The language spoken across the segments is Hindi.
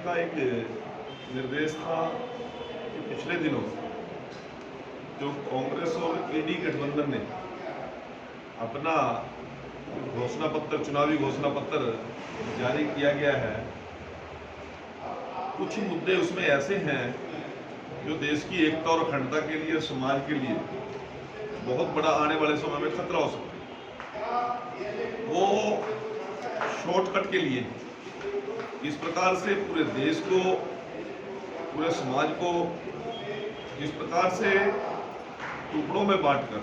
का एक निर्देश था कि पिछले दिनों जो कांग्रेस और ईडी गठबंधन ने अपना घोषणा पत्र, चुनावी घोषणा पत्र जारी किया गया है, कुछ मुद्दे उसमें ऐसे हैं जो देश की एकता और अखंडता के लिए, समाज के लिए बहुत बड़ा आने वाले समय में खतरा हो सकता है। वो शॉर्टकट के लिए इस प्रकार से पूरे देश को, पूरे समाज को इस प्रकार से टुकड़ों में बांटकर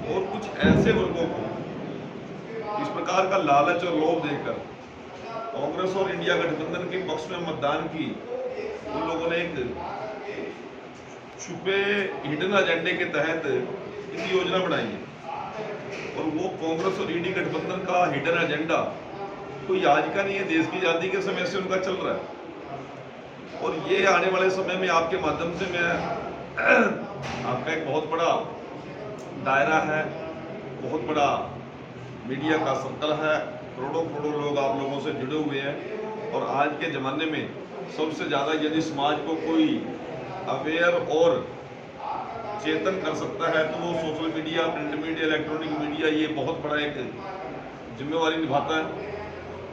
और कुछ ऐसे वर्गों को इस प्रकार का लालच और लोभ देकर कांग्रेस और इंडिया गठबंधन के पक्ष में मतदान की उन लोगों ने एक छुपे हिडन एजेंडे के तहत इस योजना बनाई है। और वो कांग्रेस और ईडी गठबंधन का हिडन एजेंडा कोई आज का नहीं है, देश की आजादी के समय से उनका चल रहा है। और ये आने वाले समय में आपके माध्यम से मैं आपका एक बहुत बड़ा दायरा है, बहुत बड़ा मीडिया का सर्कल है, करोड़ों करोड़ों लोग आप लोगों से जुड़े हुए हैं। और आज के ज़माने में सबसे ज़्यादा यदि समाज को कोई अवेयर और चेतन कर सकता है तो वो social media, print media, electronic media, ये बहुत बड़ा एक जिम्मेवारी निभाता है।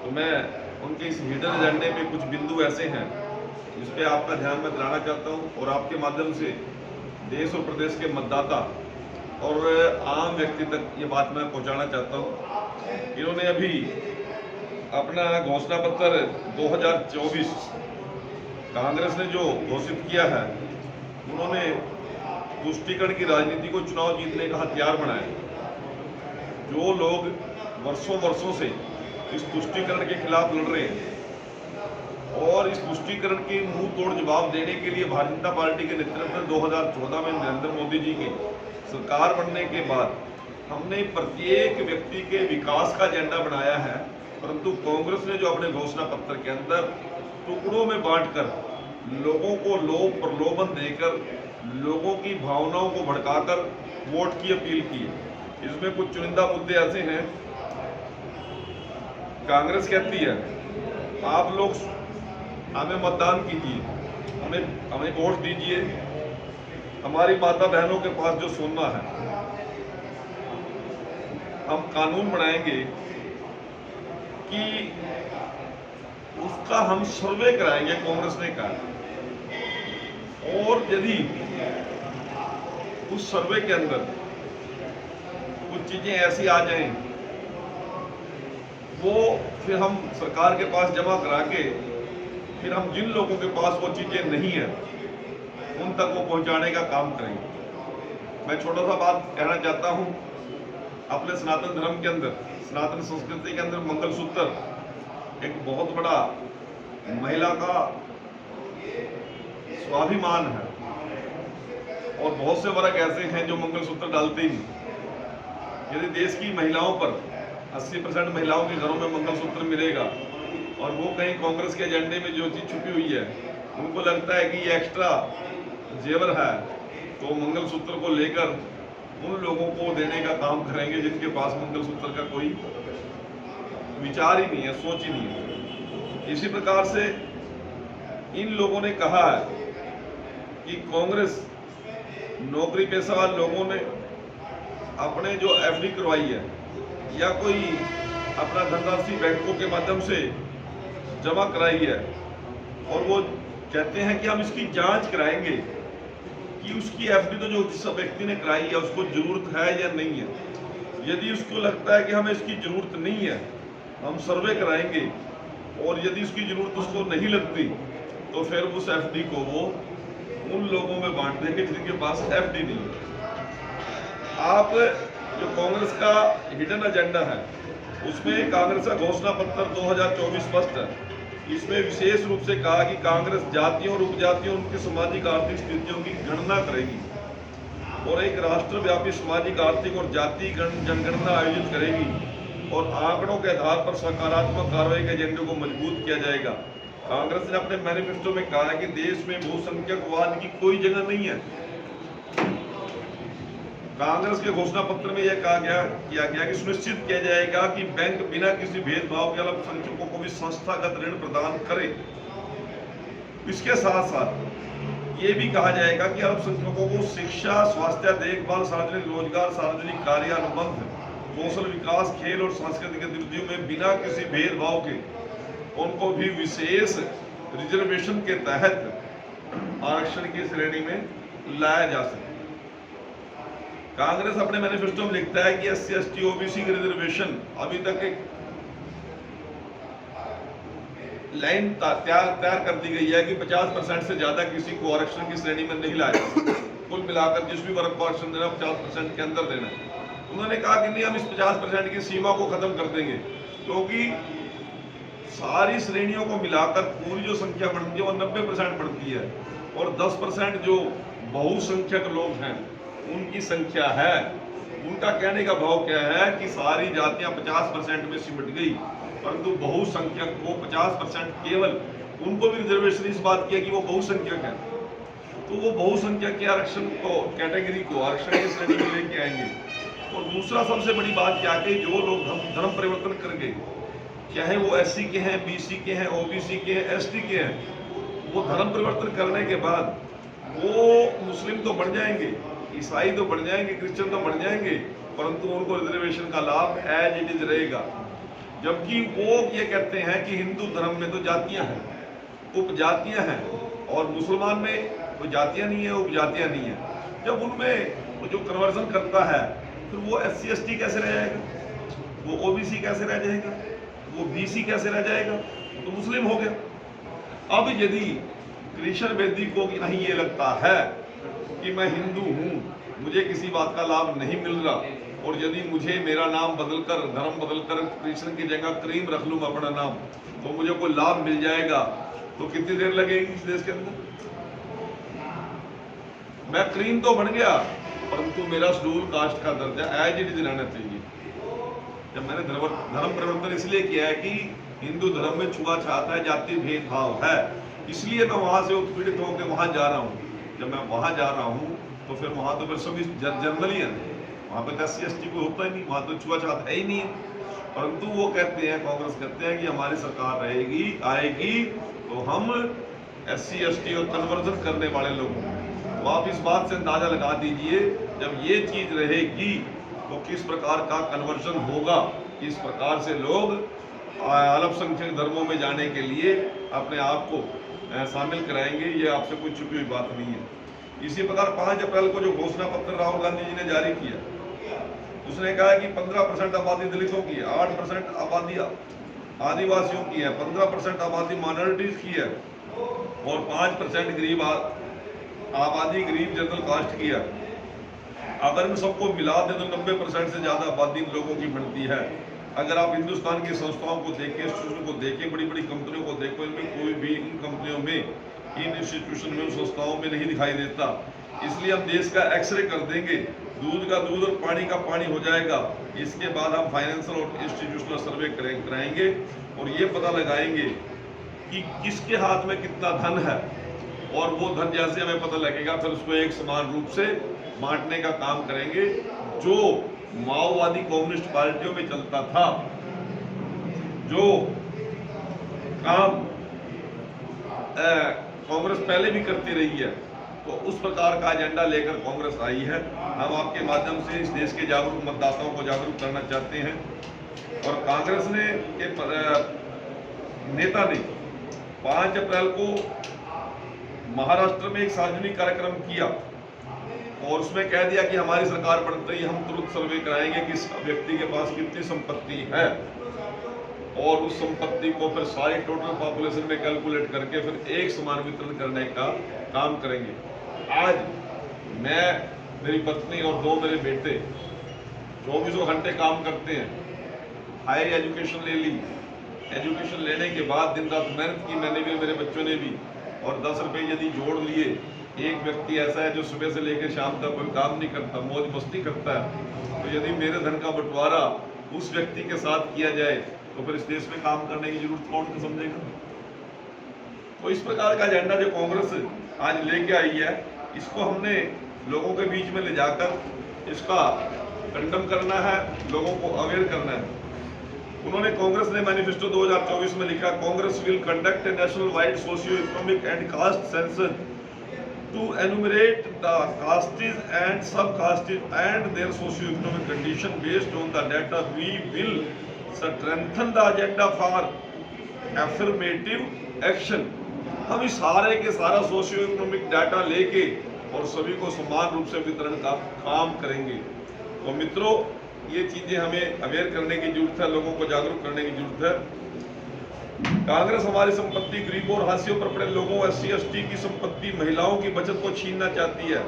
तो मैं उनके इस हिडन एजेंडे पे कुछ बिंदु ऐसे हैं जिस पे आपका ध्यान मैं दिलाना चाहता हूँ और आपके माध्यम से देश और प्रदेश के मतदाता और आम व्यक्ति तक ये बात मैं पहुंचाना चाहता हूँ। इन्होंने अभी अपना घोषणा पत्र 2024 कांग्रेस ने जो घोषित किया है, उन्होंने तुष्टीकरण की राजनीति को चुनाव जीतने का हथियार बनाया। जो लोग वर्षों से इस तुष्टीकरण के खिलाफ लड़ रहे हैं और इस तुष्टीकरण के मुंह तोड़ जवाब देने के लिए भारतीय जनता पार्टी के नेतृत्व में 2014 में नरेंद्र मोदी जी के सरकार बनने के बाद हमने प्रत्येक व्यक्ति के विकास का एजेंडा बनाया है। परंतु कांग्रेस ने जो अपने घोषणा पत्र के अंदर टुकड़ों में बांटकर लोगों को लोभ प्रलोभन देकर लोगों की भावनाओं को भड़काकर वोट की अपील की है। इसमें कुछ चुनिंदा मुद्दे ऐसे हैं। कांग्रेस कहती है आप लोग हमें मतदान कीजिए, हमें वोट दीजिए, हमारी माता बहनों के पास जो सोना है हम कानून बनाएंगे कि उसका हम सर्वे कराएंगे, कांग्रेस ने कहा। और यदि उस सर्वे के अंदर कुछ चीजें ऐसी आ जाएं, वो फिर हम सरकार के पास जमा करा के फिर हम जिन लोगों के पास वो चीजें नहीं है उन तक वो पहुंचाने का काम करेंगे। मैं छोटा सा बात कहना चाहता हूं। अपने सनातन धर्म के अंदर, सनातन संस्कृति के अंदर मंगलसूत्र एक बहुत बड़ा महिला का स्वाभिमान है। और बहुत से वर्ग ऐसे हैं जो मंगलसूत्र डालते ही नहीं। यदि देश की महिलाओं पर 80% महिलाओं के घरों में मंगलसूत्र मिलेगा और वो कहीं कांग्रेस के एजेंडे में जो चीज छुपी हुई है, उनको लगता है कि ये एक्स्ट्रा जेवर है, तो मंगलसूत्र को लेकर उन लोगों को देने का काम करेंगे जिनके पास मंगलसूत्र का कोई विचार ही नहीं है, सोच ही नहीं है। इसी प्रकार से इन लोगों ने कहा है कि कांग्रेस नौकरी पेशा लोगों ने अपने जो एफडी करवाई है या कोई अपना धनराशि बैंकों के माध्यम से जमा कराई है और वो कहते हैं कि हम इसकी जांच कराएंगे कि उसकी एफडी तो जो जिस व्यक्ति ने कराई है उसको जरूरत है या नहीं है। यदि उसको लगता है कि हमें इसकी जरूरत नहीं है, हम सर्वे कराएंगे। और यदि उसकी जरूरत उसको नहीं लगती तो फिर उस एफडी को वो उन लोगों में बांट देंगे जिनके पास एफडी नहीं है। आप जो कांग्रेस का हिडन एजेंडा है उसमें कांग्रेस का घोषणा पत्र 2024 स्पष्ट है। इसमें विशेष रूप से कहा कि कांग्रेस जातियों और उपजातियों, उनकी सामाजिक आर्थिक स्थितियों की गणना करेगी और एक राष्ट्रव्यापी सामाजिक आर्थिक और जाति जनगणना आयोजित करेगी और आंकड़ों के आधार पर सकारात्मक कार्रवाई के एजेंडे को मजबूत किया जाएगा। कांग्रेस ने अपने मैनिफेस्टो में कहा है कि देश में बहुसंख्यकवाद की कोई जगह नहीं है। कांग्रेस के घोषणा पत्र में यह किया गया कि सुनिश्चित किया जाएगा कि बैंक बिना किसी भेदभाव के अल्पसंख्यकों को भी संस्थागत ऋण प्रदान करे इसके साथ साथ ये भी कहा जाएगा कि अल्पसंख्यकों को शिक्षा, स्वास्थ्य देखभाल, सार्वजनिक रोजगार, सार्वजनिक कार्य अनुबंध, कौशल विकास, खेल और सांस्कृतिक गतिविधियों में बिना किसी भेदभाव के उनको भी विशेष रिजर्वेशन के तहत आरक्षण की श्रेणी में लाया जा सके। कांग्रेस अपने मैनिफेस्टो में लिखता है कि SC, ST, OBC की रिजर्वेशन अभी तक एक लाइन तैयार कर दी गई है कि 50% से ज्यादा किसी को आरक्षण की श्रेणी में नहीं लाया। कुल मिलाकर जिस भी वर्ग को आरक्षण देना 50% के अंदर देना है। उन्होंने कहा कि नहीं, हम इस 50% की सीमा को खत्म कर देंगे, क्योंकि सारी श्रेणियों को मिलाकर पूरी जो संख्या बढ़ती है वो 90% बढ़ती है, और 10% जो बहुसंख्यक लोग हैं उनकी संख्या है। उनका कहने का भाव क्या है कि सारी जातियां 50% में सिमट गई, परंतु बहुसंख्यक को 50% केवल उनको भी रिजर्वेशन इस बात किया कि वो बहुसंख्यक है, तो वो बहुसंख्यक के आरक्षण को, कैटेगरी को आरक्षण की श्रेणी में लेके आएंगे। और दूसरा सबसे बड़ी बात क्या कि जो लोग धर्म परिवर्तन कर गए, चाहे वो SC के हैं, BC के हैं, OBC के हैं, ST के हैं, वो धर्म परिवर्तन करने के बाद वो मुस्लिम तो बढ़ जाएंगे, ईसाई तो बढ़ जाएंगे, क्रिश्चियन तो बढ़ जाएंगे, परंतु उनको रिजर्वेशन का लाभ एज इट इज रहेगा। जबकि वो ये कहते हैं कि हिंदू धर्म में तो जातियां हैं, उपजातियां हैं, और मुसलमान में कोई जातियां नहीं है, उपजातियां नहीं है। जब उनमें वो जो कन्वर्जन करता है, फिर वो SC, ST कैसे रह जाएगा, वो OBC कैसे रह जाएगा, वो BC कैसे रह जाएगा, तो मुस्लिम हो गया। अब यदि कृष्ण बेदी को नहीं ये लगता है कि मैं हिंदू हूं, मुझे किसी बात का लाभ नहीं मिल रहा, और यदि मुझे मेरा नाम बदलकर, धर्म बदलकर कृष्ण की जगह क्रीम रख लूंगा अपना नाम, तो मुझे कोई लाभ मिल जाएगा, तो कितनी देर लगेगी इस देश के अंदर? मैं क्रीम तो बन गया, परंतु मेरा शेड्यूल कास्ट का दर्जा एज इट इज रहना चाहिए। जब मैंने धर्म परिवर्तन इसलिए किया है कि हिंदू धर्म में छुआछूत है, जाति भेदभाव है, इसलिए मैं वहां से उत्पीड़ित होकर वहां जा रहा हूँ। जब मैं वहां जा रहा हूँ तो फिर वहां तो फिर सभी जनरली है, वहां पे SC, ST कोई होता ही नहीं, वहां तो छुआछूत है ही नहीं है। परंतु वो कहते हैं, कांग्रेस कहते हैं कि हमारी सरकार रहेगी, आएगी तो हम SC, ST और कन्वर्जन करने वाले लोग, तो आप इस बात से अंदाजा लगा दीजिए जब ये चीज रहेगी तो किस प्रकार का कन्वर्जन होगा, किस प्रकार से लोग अल्पसंख्यक धर्मों में जाने के लिए अपने आप को शामिल कराएंगे। ये आपसे कोई छुपी हुई बात नहीं है। इसी प्रकार 5 अप्रैल को जो घोषणा पत्र राहुल गांधी जी ने जारी किया, उसने कहा कि 15% आबादी दलितों की है, 8% आबादी आदिवासियों की है, 15% आबादी माइनॉरिटीज की है, और 5% गरीब आबादी गरीब जनरल कास्ट की है। अगर इन सबको मिला दे तो 90% से ज्यादा आबादी इन लोगों की बनती है। अगर आप हिंदुस्तान की संस्थाओं को देखें, इंस्टीट्यूशन को देखें, बड़ी बड़ी कंपनियों को देखो, इनमें कोई भी इन कंपनियों में, इन इंस्टीट्यूशन में, संस्थाओं में नहीं दिखाई देता। इसलिए हम देश का एक्सरे कर देंगे, दूध का दूध और पानी का पानी हो जाएगा। इसके बाद हम फाइनेंशियल और इंस्टीट्यूशनल सर्वे कराएंगे और ये पता लगाएंगे कि किसके हाथ में कितना धन है, और वो धन जैसे हमें पता लगेगा फिर उसको एक समान रूप से बांटने का काम करेंगे। जो माओवादी कम्युनिस्ट पार्टियों में चलता था, जो काम कांग्रेस पहले भी करती रही है, तो उस प्रकार का एजेंडा लेकर कांग्रेस आई है। हम आपके माध्यम से इस देश के जागरूक मतदाताओं को जागरूक करना चाहते हैं। और कांग्रेस ने के नेता ने 5 अप्रैल को महाराष्ट्र में एक सार्वजनिक कार्यक्रम किया और उसमें कह दिया कि हमारी सरकार बनते ही हम तुरंत सर्वे कराएंगे कि इस व्यक्ति के पास कितनी संपत्ति है, और उस संपत्ति को फिर सारी टोटल पॉपुलेशन में कैलकुलेट करके फिर एक समान वितरण करने का काम करेंगे। आज मैं, मेरी पत्नी और 2 मेरे बेटे 24 घंटे काम करते हैं, हायर एजुकेशन ले ली, एजुकेशन लेने के बाद दिन रात मेहनत की, मैंने भी, मेरे बच्चों ने भी, और 10 रुपये यदि जोड़ लिए। एक व्यक्ति ऐसा है जो सुबह से लेकर शाम तक कोई काम नहीं करता, मौज मस्ती करता है, तो यदि मेरे धन का बंटवारा उस व्यक्ति के साथ किया जाए तो फिर इस देश में काम करने की जरूरत कौन समझेगा। तो इस प्रकार का एजेंडा जो कांग्रेस आज लेके आई है, इसको हमने लोगों के बीच में ले जाकर इसका कंडम करना है, लोगों को अवेयर करना है। उन्होंने कांग्रेस ने मैनिफेस्टो 2024 में लिखा, Congress will conduct a national wide socio economic and caste census to enumerate the castes and sub-castes and their socio-economic condition. Based on the data, we will strengthen the agenda for affirmative action. हम इस सारे के सारा सोशियो इकोनॉमिक डाटा लेके और सभी को समान रूप से वितरण का काम करेंगे। तो मित्रों, ये चीजें हमें अवेयर करने की जरूरत है, लोगों को जागरूक करने की जरूरत है। कांग्रेस हमारी संपत्ति, गरीबों और हाशियों पर पड़े लोगों, SC ST की संपत्ति, महिलाओं की बचत को छीनना चाहती है।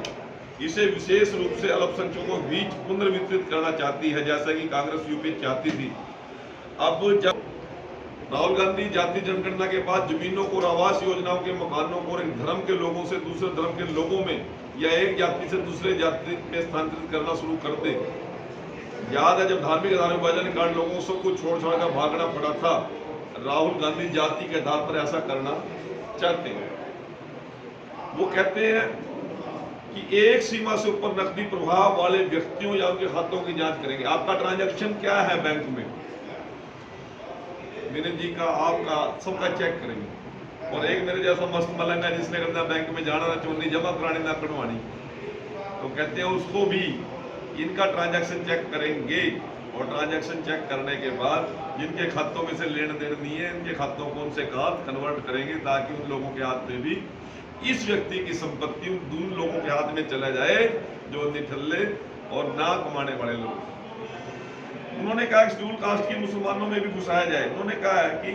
इसे विशेष रूप से अल्पसंख्यकों के बीच पुनर्वितरित करना चाहती है, जैसा कि कांग्रेस यूपी चाहती थी। अब जब राहुल गांधी जाति जनगणना के बाद जमीनों को और आवास योजनाओं के मकानों को एक धर्म के लोगों से दूसरे धर्म के लोगों में या एक जाति से दूसरे जाति में स्थानांतरित करना शुरू कर दे। याद है जब धार्मिक आधार विभाजन कारण लोगों सबको छोड़ छोड़ कर भागना पड़ा था, राहुल गांधी जाति के आधार पर ऐसा करना चाहते हैं। वो कहते हैं कि एक सीमा से ऊपर नकदी प्रवाह वाले व्यक्तियों या उनके खातों की जांच करेंगे। आपका ट्रांजैक्शन क्या है बैंक में, मेरे जी का, आपका, सबका चेक करेंगे। और एक मेरे जैसा मस्त मलंग है जिसने कहना बैंक में जाना ना चोनी जमा करानी ना कटवानी, तो कहते हैं उसको भी इनका ट्रांजैक्शन चेक करेंगे। और ट्रांजैक्शन चेक करने के बाद जिनके खातों में से लेन देन नहीं है, इनके खातों को उनसे कन्वर्ट करेंगे, ताकि उन लोगों के हाथ में भी इस व्यक्ति की संपत्ति उन लोगों के हाथ में चला जाए जो निठल्ले और ना कमाने वाले लोग। उन्होंने कहा कि शेड्यूल कास्ट की मुसलमानों में भी घुसाया जाए। उन्होंने कहा है कि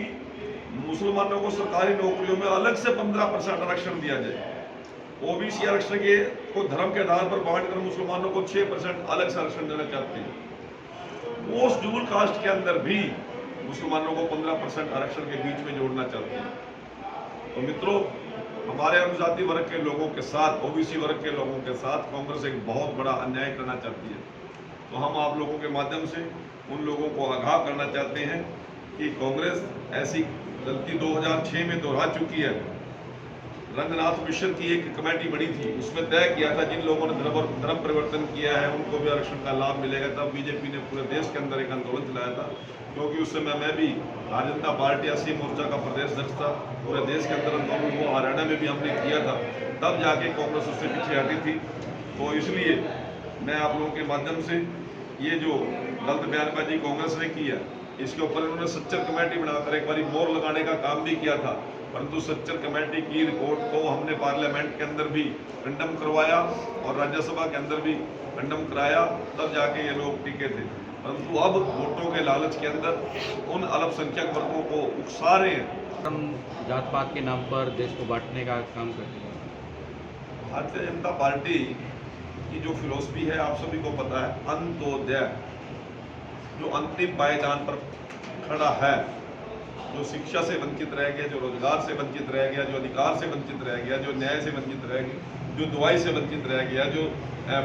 मुसलमानों को सरकारी नौकरियों में अलग से 15% आरक्षण दिया जाए। OBC आरक्षण के को धर्म के आधार पर बांटकर मुसलमानों को 6% अलग से आरक्षण देना चाहते हैं। वो शेड्यूल कास्ट के अंदर भी मुसलमानों को 15% आरक्षण के बीच में जोड़ना चाहते हैं। तो मित्रों, हमारे अनुजाति वर्ग के लोगों के साथ, OBC वर्ग के लोगों के साथ कांग्रेस एक बहुत बड़ा अन्याय करना चाहती है। तो हम आप लोगों के माध्यम से उन लोगों को आगाह करना चाहते हैं कि कांग्रेस ऐसी गलती 2006 में दोहरा चुकी है। रंगनाथ मिश्र की एक कमेटी बनी थी, उसमें तय किया था जिन लोगों ने धर्म परिवर्तन किया है उनको भी आरक्षण का लाभ मिलेगा। तब बीजेपी ने पूरे देश के अंदर एक आंदोलन चलाया था, क्योंकि उस समय मैं भी भारतीय जनता पार्टी SC मोर्चा का प्रदेश अध्यक्ष था। पूरे देश के अंदर आंदोलन को हरियाणा में भी हमने किया था, तब जाके कांग्रेस उससे पीछे हटी थी। तो इसलिए मैं आप लोगों के माध्यम से ये जो गलत बयानबाजी कांग्रेस ने की है, इसके ऊपर उन्होंने सच्चर कमेटी बनाकर एक बार मोहर लगाने का काम भी किया था, परंतु सच्चर कमेटी की रिपोर्ट को हमने पार्लियामेंट के अंदर भी कंडम करवाया और राज्यसभा के अंदर भी कंडम कराया, तब जाके ये लोग टिके थे। परंतु अब वोटों के लालच के अंदर उन अल्पसंख्यक वर्गों को उकसा रहे हैं। हम जात पात के नाम पर देश को बांटने का काम करते हैं। भारतीय जनता पार्टी की जो फिलॉसफी है आप सभी को पता है, अंत्योदय, जो अंतिम पायदान पर खड़ा है, जो शिक्षा से वंचित रह गया, जो रोजगार से वंचित रह गया, जो अधिकार से वंचित रह गया, जो न्याय से वंचित रह गया, जो दवाई से वंचित रह गया, जो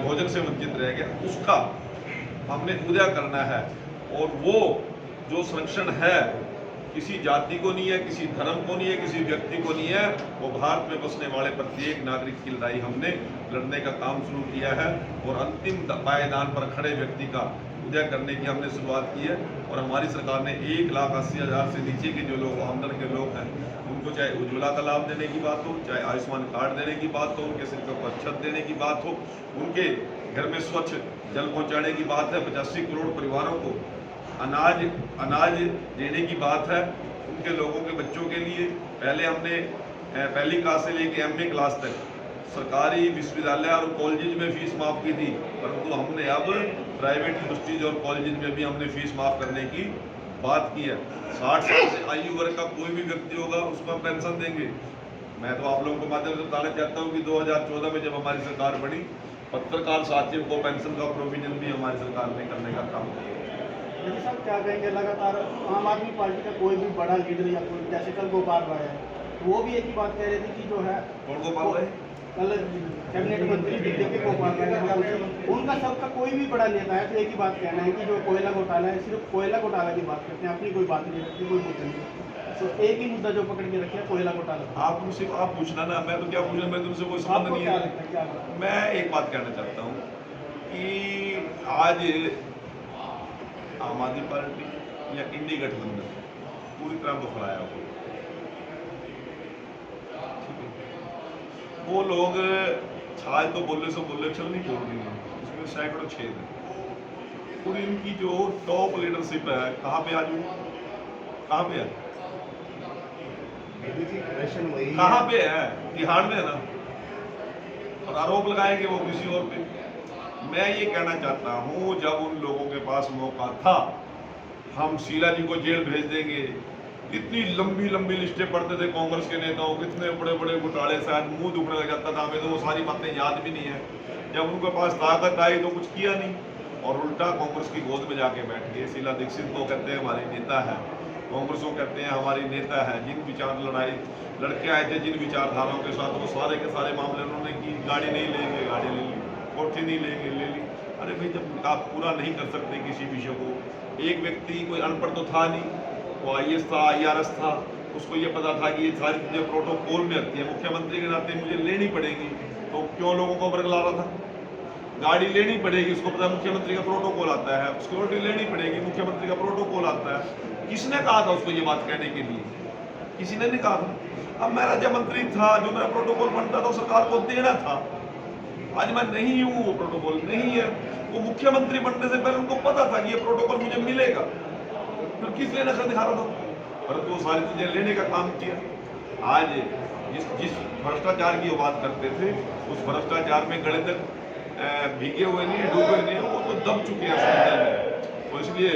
भोजन से वंचित रह गया, उसका हमने उदय करना है। और वो जो संरक्षण है किसी जाति को नहीं है, किसी धर्म को नहीं है, किसी व्यक्ति को नहीं है, वो भारत में बसने वाले प्रत्येक नागरिक की लड़ाई हमने लड़ने का काम शुरू किया है। और अंतिम पायदान पर खड़े व्यक्ति का उदय करने की हमने शुरुआत की है। और हमारी सरकार ने 1,80,000 से नीचे के जो लोग आमदन के लोग हैं, उनको चाहे उज्ज्वला का लाभ देने की बात हो, चाहे आयुष्मान कार्ड देने की बात हो, उनके सिर के ऊपर छत देने की बात हो, उनके घर में स्वच्छ जल पहुंचाने की बात है, 85 करोड़ परिवारों को अनाज देने की बात है, उनके लोगों के बच्चों के लिए। पहले हमने पहली क्लास से लेकर MA क्लास तक सरकारी विश्वविद्यालय और कॉलेज में फीस माफ की थी, परंतु हमने अब प्राइवेट यूनिवर्सिटीज और कॉलेज में भी हमने फीस माफ करने की बात की है। 60 साल से आयु वर्ग का कोई भी व्यक्ति होगा उसको हम पेंशन देंगे। मैं तो आप लोगों के माध्यम से बताना चाहता हूँ कि 2014 में जब हमारी सरकार बनी, पत्रकार साथियों को पेंशन का प्रोविजन भी हमारी सरकार ने करने का काम किया। यदि सब क्या कहेंगे, लगातार आम आदमी पार्टी का कोई भी बड़ा लीडर या कोई, जैसे कल गोपाल राय है, वो भी एक ही बात कह रहे थे कि जो है, कौन गोपाल राय? कल कैबिनेट मंत्री दिल्ली के गोपाल राय, उनका सबका कोई भी बड़ा नेता है तो एक ही बात कहना है कि जो कोयला घोटाला है, सिर्फ कोयला घोटाला की बात करते हैं, अपनी कोई बात नहीं रखते, कोई मुद्दा नहीं। तो एक ही मुद्दा जो पकड़ के रखे कोयला घोटाला। आप मुझसे आप पूछना ना, मैं तो क्या पूछना, मैं तुमसे कोई संबंध नहीं है। मैं एक बात कहना चाहता हूँ कि आज आम आदमी पार्टी या इंडी गठबंधन पूरी तरह बफड़ाया हुआ। वो लोग छाछ तो बोले सो बोले, चल नहीं बोल रही, इसमें सैकड़ों छेद है। पूरी इनकी जो टॉप लीडरशिप है कहाँ पे आज, कहाँ पे है, कहाँ पे है? तिहाड़ में है ना, और आरोप लगाएंगे वो किसी और पे। मैं ये कहना चाहता हूँ, जब उन लोगों के पास मौका था, हम शीला जी को जेल भेज देंगे, इतनी लंबी लंबी लिस्टें पढ़ते थे कांग्रेस के नेताओं, कितने बड़े बड़े घोटाले, शायद मुंह दुखने लग जाता था हमें, तो वो सारी बातें याद भी नहीं है। जब उनके पास ताकत आई तो कुछ किया नहीं, और उल्टा कांग्रेस की गोद में जाके बैठ गए। शीला दीक्षित को कहते हैं हमारी नेता है, कांग्रेस को कहते हैं हमारी नेता है। जिन विचार लड़ाई लड़के आए थे, जिन विचारधाराओं के साथ, वो सारे के सारे मामले उन्होंने की। गाड़ी नहीं लेंगे, गाड़ी ले ली, कोठी नहीं लेंगे, ले ली। अरे भाई, जब आप पूरा नहीं कर सकते किसी विषय को, एक व्यक्ति कोई अनपढ़ तो था नहीं, वो IAS था, IRS था, उसको ये पता था कि ये सारी चीजें प्रोटोकॉल में आती है, मुख्यमंत्री के नाते मुझे लेनी पड़ेगी, तो क्यों लोगों को बरगला रहा था? गाड़ी लेनी पड़ेगी, उसको पता है मुख्यमंत्री का प्रोटोकॉल आता है, सिक्योरिटी लेनी पड़ेगी, मुख्यमंत्री का प्रोटोकॉल आता है। किसने कहा था उसको ये बात कहने के लिए? किसी ने नहीं कहा था। अब मैं राज्य मंत्री था, जो मेरा प्रोटोकॉल बनता था सरकार को देना था। आज मैं नहीं हूँ, वो प्रोटोकॉल नहीं है। वो मुख्यमंत्री बनने से पहले उनको पता था कि ये प्रोटोकॉल मुझे मिलेगा, फिर किस लिए नखर दिखा रहा था? परंतु वो सारी चीजें लेने का काम किया। आज जिस भ्रष्टाचार की वो बात करते थे, उस भ्रष्टाचार में गले तक भीगे हुए नहीं, डूबे नहीं, वो तो दब चुके हैं समंदर में। तो इसलिए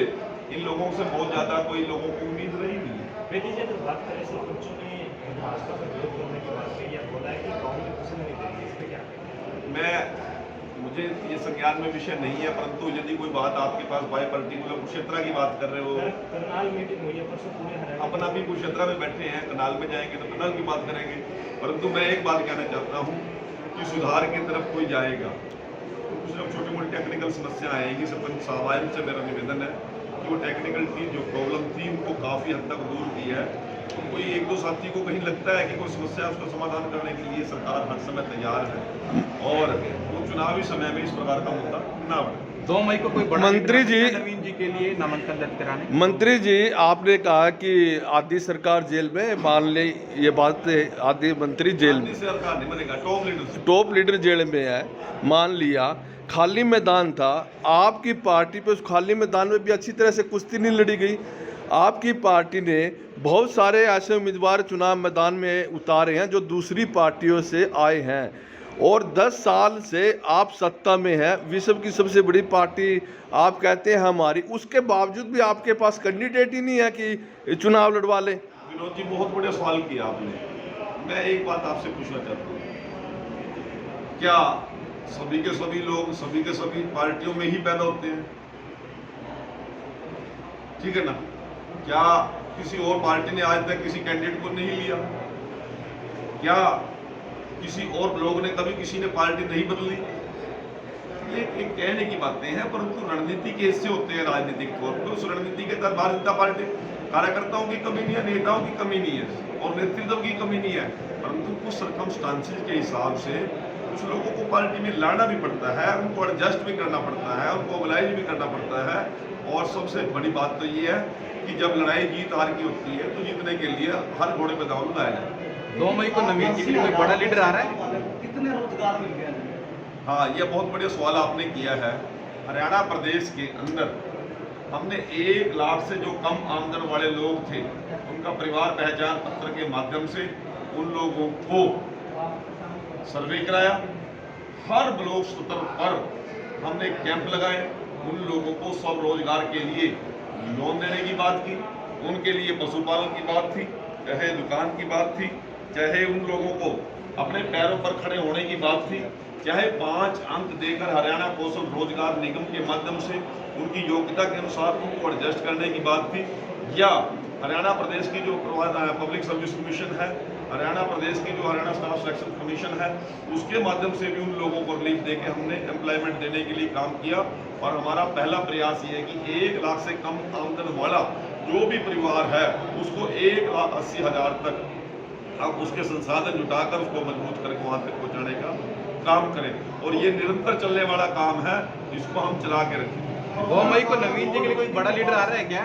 इन लोगों से बहुत ज्यादा कोई लोगों को उम्मीद रही नहीं है। बेटी जी, तो बात करें सरपंचों ने भाजपा का विरोध करने की बात कही, या बोला है कि कांग्रेस किसी ने नहीं करी, इस पे क्या कहें? मुझे ये संज्ञान में विषय नहीं है, परंतु यदि कोई बात आपके पास बाय पर्टिकुलर कुरुक्षेत्र की बात कर रहे हो, करनाल मीटिंग हुई है परसों पूरे हरियाणा, अपन अभी कुरुक्षेत्र में बैठे हैं, करनाल में जाएंगे तो करनाल की बात करेंगे। परंतु मैं एक बात कहना चाहता हूँ कि सुधार की तरफ कोई जाएगा तो कुछ लोग छोटी मोटी टेक्निकल समस्या आएगी। सरपंच साहब से मेरा निवेदन है कि वो टेक्निकल की जो प्रॉब्लम थी उनको काफ़ी हद तक दूर की है। तो कोई एक दो साथी को कहीं लगता है कि कोई समस्या, उसका समाधान करने के लिए सरकार हर समय तैयार है, और वो चुनावी समय में इस प्रकार का मुद्दा ना बढ़े। 2 मई को कोई बड़ा मंत्री जी, नवीन जी के लिए नामांकन दर्ज कराने। मंत्री जी, आपने कहा कि आदि सरकार जेल में, मान ले ये बात, आदि मंत्री जेल में, सरकार नहीं बनेगा, टॉप लीडर जेल में है, मान लिया खाली मैदान था, आपकी पार्टी पे उस खाली मैदान में भी अच्छी तरह से कुश्ती नहीं लड़ी गई। आपकी पार्टी ने बहुत सारे ऐसे उम्मीदवार चुनाव मैदान में उतारे हैं जो दूसरी पार्टियों से आए हैं, और 10 साल से आप सत्ता में हैं, विश्व की सबसे बड़ी पार्टी आप कहते हैं हमारी, उसके बावजूद भी आपके पास कैंडिडेट ही नहीं है कि चुनाव लड़वा लें। विनोद जी, बहुत बढ़िया सवाल किया आपने। मैं एक बात आपसे पूछना चाहता हूँ, क्या सभी के सभी लोग सभी के सभी पार्टियों में ही पैदा होते हैं? ठीक है ना? क्या किसी और पार्टी ने आज तक किसी कैंडिडेट को नहीं लिया? क्या किसी और लोग ने कभी किसी ने पार्टी नहीं बदली? ये एक कहने की बातें हैं, परंतु रणनीति के हिस्से होते हैं राजनीतिक तौर पर। उस रणनीति के तहत भारतीय जनता पार्टी कार्यकर्ताओं की कमी नहीं है, नेताओं की कमी नहीं है, और नेतृत्व की कमी नहीं है, परंतु कुछ सर्कमस्टांसेस के हिसाब से कुछ लोगों को पार्टी में लाना भी पड़ता है, उनको एडजस्ट भी करना पड़ता है, उनको मोबिलाइज भी करना पड़ता है। और सबसे बड़ी बात तो ये है कि जब लड़ाई जीत हार की होती है तो जीतने के लिए हर घोड़े पे दांव लगाया जाए। 2 मई को नवीन जी के लिए कोई बड़ा लीडर आ रहा है? कितने रोजगार मिल गए? हाँ, ये बहुत बढ़िया सवाल आपने किया है। हरियाणा प्रदेश के अंदर हमने 1 लाख से जो कम आमदन वाले लोग थे, उनका परिवार पहचान पत्र के माध्यम से उन लोगों को सर्वे कराया। हर ब्लॉक स्तर पर हमने कैंप लगाए, उन लोगों को सब रोजगार के लिए लोन देने की बात की, उनके लिए पशुपालन की बात थी, चाहे दुकान की बात थी, चाहे उन लोगों को अपने पैरों पर खड़े होने की बात थी, चाहे 5 अंक देकर हरियाणा कौशल रोजगार निगम के माध्यम से उनकी योग्यता के अनुसार उनको एडजस्ट करने की बात थी, या हरियाणा प्रदेश की जो पब्लिक सर्विस कमीशन है, हरियाणा प्रदेश की जो हरियाणा स्टाफ सिलेक्शन कमीशन है, उसके माध्यम से भी उन लोगों को रिलीफ देके हमने एम्प्लॉयमेंट देने के लिए काम किया। और हमारा पहला प्रयास ये है कि 1 लाख से कम आमदन वाला जो भी परिवार है उसको 1,80,000 तक अब उसके संसाधन जुटाकर उसको मजबूत करके वहाँ तक पहुँचाने का काम करें। और ये निरंतर चलने वाला काम है, इसको हम चला के रखें। 2 मई को नवीन जी के लिए कोई बड़ा लीडर आ रहा है क्या?